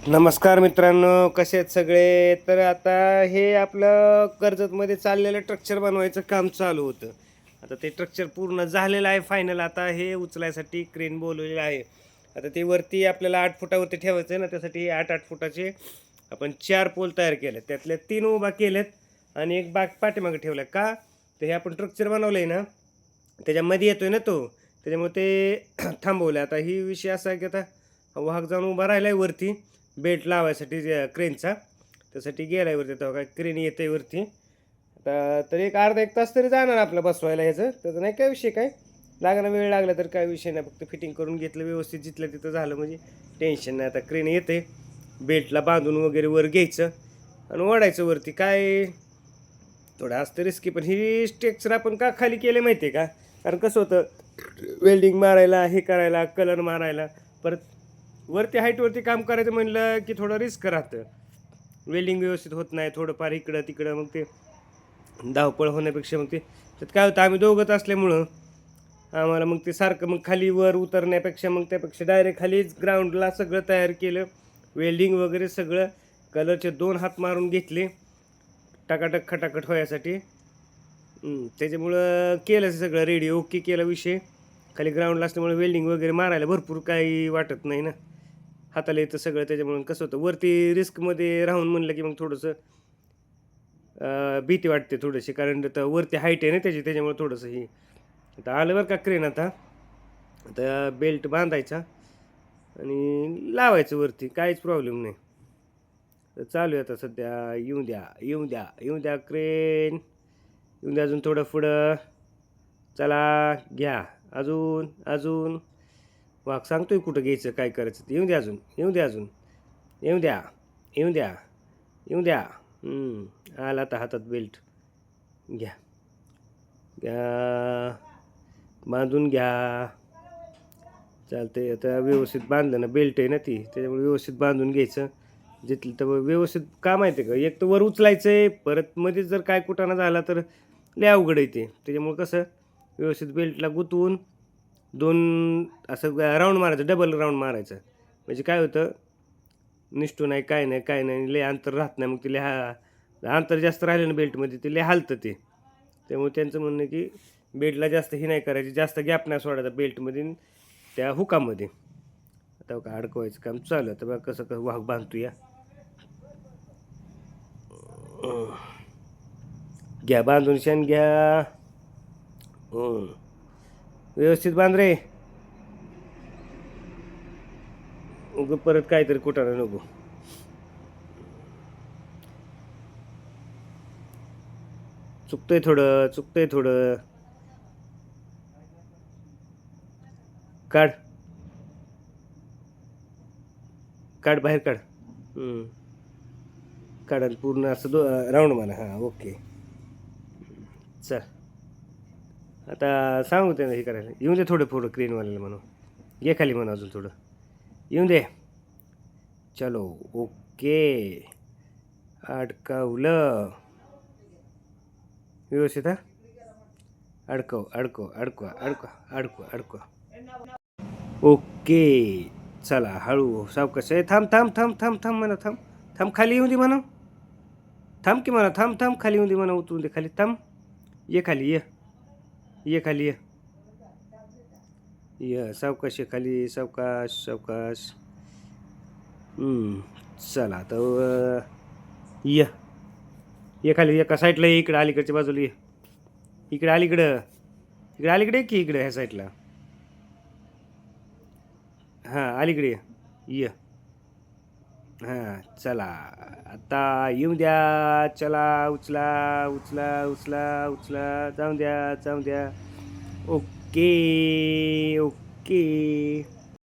नमस्कार मित्रांनो, कसे आहेत सगळे. तर आता हे आपलं कर्जतमध्ये चाललेलं स्ट्रक्चर बनवायचं काम चालू होतं. आता ते स्ट्रक्चर पूर्ण झालेलं आहे फायनल. आता हे उचलायसाठी क्रेन बोलवलेलं आहे. आता ते वरती आपल्याला 8 फुटावरती ठेवायचं आहे ना, त्यासाठी 8-8 फुटाचे आपण 4 पोल तयार केले. त्यातले 3 उभा केलेत आणि एक बाग पाठीमागे ठेवला. का तर हे आपण स्ट्रक्चर बनवलं आहे ना, त्याच्यामध्ये येतोय ना तो, त्याच्यामुळे ते थांबवलं. आता ही विषय असा आहे की आता वाहक जाऊन उभा राहिला आहे वरती बेल्ट लावायसाठी क्रेनचा. त्यासाठी गेला आहे वरती, तेव्हा काय क्रेन येते वरती. आता तरी एक अर्धा एक तास तरी जाणार आपलं बसवायला ह्याचं. त्याचं नाही काय विषय, काय लागणार वेळ लागला तर काय विषय नाही. फक्त फिटिंग करून घेतलं व्यवस्थित, जिथलं तिथं झालं म्हणजे टेन्शन नाही. आता क्रेन येते, बेल्टला बांधून वगैरे वर घ्यायचं आणि ओढायचं वरती. काय थोडं असतं रिस्की, पण ही स्ट्रक्चर आपण का खाली केले माहिती आहे का? कारण कसं होतं, वेल्डिंग मारायला, हे करायला, कलर मारायला, परत वरती हाईटवरती काम करायचं म्हणलं की थोडं रिस्क राहतं. वेल्डिंग व्यवस्थित होत नाही, थोडंफार इकडं तिकडं, मग ते धावपळ होण्यापेक्षा मग ते त्यात काय होतं, आम्ही दोघंच असल्यामुळं आम्हाला मग ते सारखं मग खाली वर उतरण्यापेक्षा मग त्यापेक्षा डायरेक्ट खालीच ग्राउंडला सगळं तयार केलं. वेल्डिंग वगैरे सगळं, कलरचे 2 हात मारून घेतले टकाटक खटाखट व्हायसाठी. त्याच्यामुळं केलं सगळं रेडी, ओके केला विषय. खाली ग्राउंडला असल्यामुळे वेल्डिंग वगैरे मारायला भरपूर काही वाटत नाही ना, हाताला येतं सगळं. त्याच्यामुळे कसं होतं, वरती रिस्कमध्ये राहून म्हणलं की मग थोडंसं भीती वाटते थोडीशी, कारण तर वरती हाईट आहे ना त्याची, त्याच्यामुळे थोडंसं ही. आता आलं बरं का क्रेन. आता बेल्ट बांधायचा आणि लावायचं वरती, काहीच प्रॉब्लेम नाही. तर चालू आहे आता सध्या. येऊन द्या, येऊन द्या, येऊन द्या क्रेन, येऊन द्या. अजून थोडं पुढं चला, घ्या अजून अजून. वाघ सांगतोय कुठं घ्यायचं, काय करायचं. येऊन द्या अजून, येऊन द्या अजून, येऊन द्या, येऊन द्या, येऊन द्या. आला आता हातात बेल्ट. घ्या घ्या, बांधून घ्या. चालतंय. आता व्यवस्थित बांधलं ना, बेल्ट आहे ना ती, त्याच्यामुळे व्यवस्थित बांधून घ्यायचं. जिथलं तर व्यवस्थित काम आहे ते का, एक तर वर उचलायचं आहे, परत मध्ये जर काय कुटाणा झाला तर लय अवघड आहे ते. त्याच्यामुळे कसं व्यवस्थित बेल्टला गुंतवून 2 असं राऊंड मारायचं, डबल राऊंड मारायचं. म्हणजे काय होतं, निष्ठू नाही, काय नाही, काय नाही, लय अंतर राहत नाही. मग ते अंतर जास्त राहिलं ना बेल्टमध्ये, ते लय हालतं ते. त्यामुळे त्यांचं म्हणणं आहे की बेल्टला जास्त ही नाही करायची, जास्त गॅप नाही सोडायचा बेल्टमध्ये त्या हुकामध्ये. आता का अडकवायचं काम चालू आहे. तर बघा कसं वाहक बांधतो या. घ्या बांधून शान घ्या. व्यवस्थित बांध रे, उग परत काहीतरी कुटाणा नको. चुकतंय थोडं, चुकतंय थोडं. काढ, काढ बाहेर काढ. काढ आणि पूर्ण असं राऊंड म्हणा. हां, ओके. चल आता सांगू त्यांना हे करायला. येऊन दे थोडं थोडं क्रेनवाल्याला म्हणून, घे खाली म्हणा अजून थोडं. येऊन दे. चलो, ओके. अडकवलं व्यवस्थित. हा, अडकव अडकव अडकवा अडकवा अडकवा अडकवा. ओके. चला हळू सावकाश आहे. थांब थांब थांब थांब थांब म्हणा, थांब थांब, खाली येऊन दे म्हणा. थांब की म्हणा, थांब थांब, खाली येऊन दे म्हणा, उतरून दे खाली. थांब, ये खाली, ये ये खाली, ये ये. सावकाश आहे खाली, सावकाश सावकाश. चला आता ये ये खाली. एका साईडला ये, इकडं अलीकडच्या बाजूला ये. इकडे अलीकडं, इकडे अलीकडे की इकडे ह्या साईडला. हां, अलीकडे ये. हां, चला आता येऊन द्या. चला, उचला उचला उचला उचला, जाऊन द्या जाऊन द्या. Okay okay.